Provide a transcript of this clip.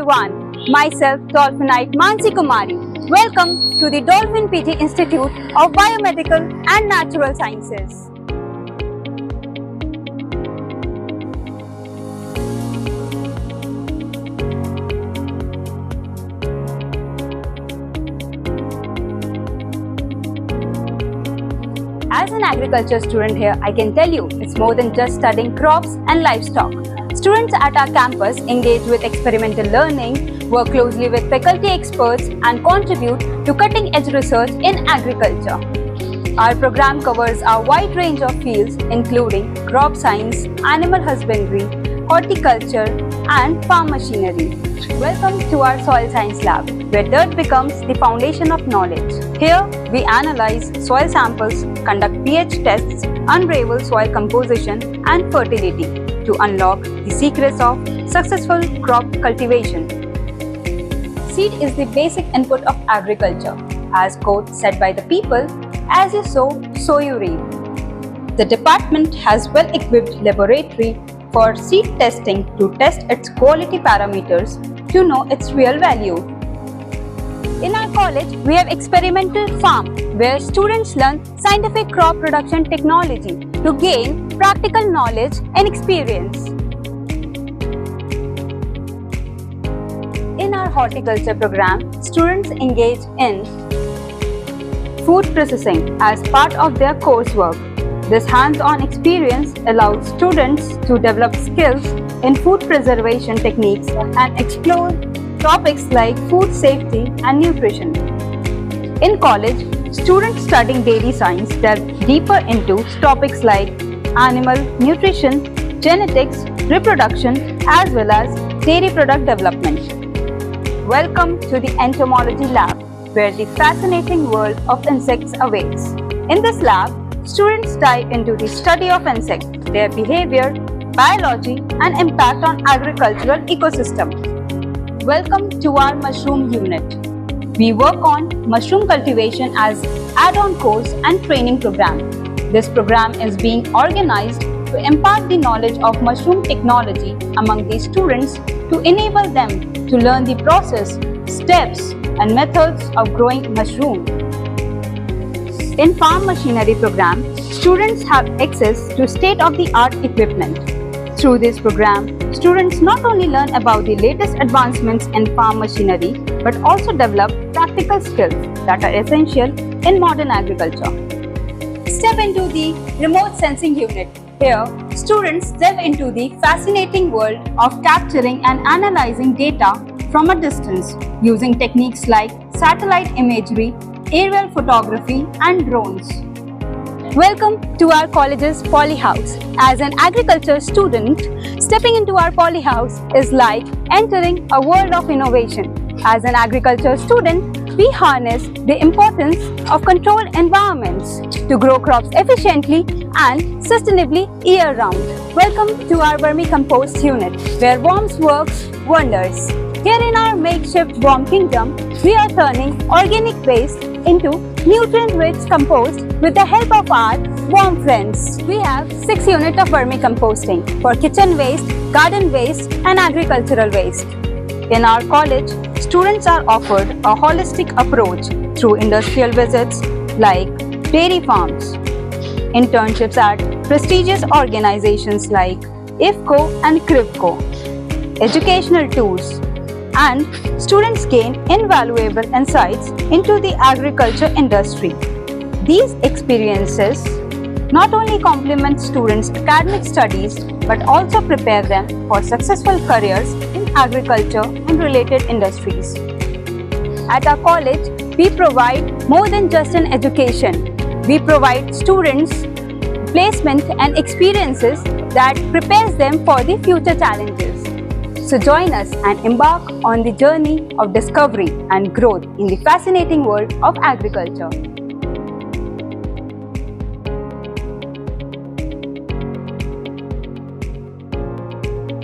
everyone, myself Dolphinite Mansi Kumari. Welcome to the Dolphin PT Institute of Biomedical and Natural Sciences. As an agriculture student here, I can tell you it's more than just studying crops and livestock. Students at our campus engage with experimental learning, work closely with faculty experts and contribute to cutting-edge research in agriculture. Our program covers a wide range of fields including crop science, animal husbandry, horticulture and farm machinery. Welcome to our Soil Science Lab, where dirt becomes the foundation of knowledge. Here, we analyze soil samples, conduct pH tests, unravel soil composition and fertility to unlock the secrets of successful crop cultivation. Seed is the basic input of agriculture. As quote said by the people, as you sow, so you reap. The department has well-equipped laboratory for seed testing to test its quality parameters to know its real value. In our college, we have experimental farm where students learn scientific crop production technology to gain practical knowledge and experience. In our horticulture program, students engage in food processing as part of their coursework. This hands-on experience allows students to develop skills in food preservation techniques and explore topics like food safety and nutrition. In college, students studying dairy science delve deeper into topics like animal nutrition, genetics, reproduction, as well as dairy product development. Welcome to the Entomology Lab, where the fascinating world of insects awaits. In this lab, students dive into the study of insects, their behavior, biology, and impact on agricultural ecosystem. Welcome to our mushroom unit. We work on mushroom cultivation as add-on course and training program. This program is being organized to impart the knowledge of mushroom technology among the students to enable them to learn the process, steps, and methods of growing mushroom. In Farm Machinery program, students have access to state-of-the-art equipment. Through this program, students not only learn about the latest advancements in farm machinery, but also develop practical skills that are essential in modern agriculture. Step into the Remote Sensing Unit. Here, students delve into the fascinating world of capturing and analyzing data from a distance using techniques like satellite imagery, aerial photography, and drones. Welcome to our college's Polyhouse. As an agriculture student, stepping into our Polyhouse is like entering a world of innovation. As an agriculture student, we harness the importance of controlled environments to grow crops efficiently and sustainably year-round. Welcome to our Vermicompost unit, where worms works wonders. Here in our makeshift worm kingdom, we are turning organic waste into nutrient-rich compost with the help of our worm friends. We have 6 units of vermicomposting for kitchen waste, garden waste, and agricultural waste. In our college, students are offered a holistic approach through industrial visits like dairy farms, internships at prestigious organizations like IFFCO and CRIBCO, educational tours, and students gain invaluable insights into the agriculture industry. These experiences not only complement students' academic studies but also prepare them for successful careers in agriculture and related industries. At our college, we provide more than just an education. We provide students placement and experiences that prepares them for the future challenges. So join us and embark on the journey of discovery and growth in the fascinating world of agriculture.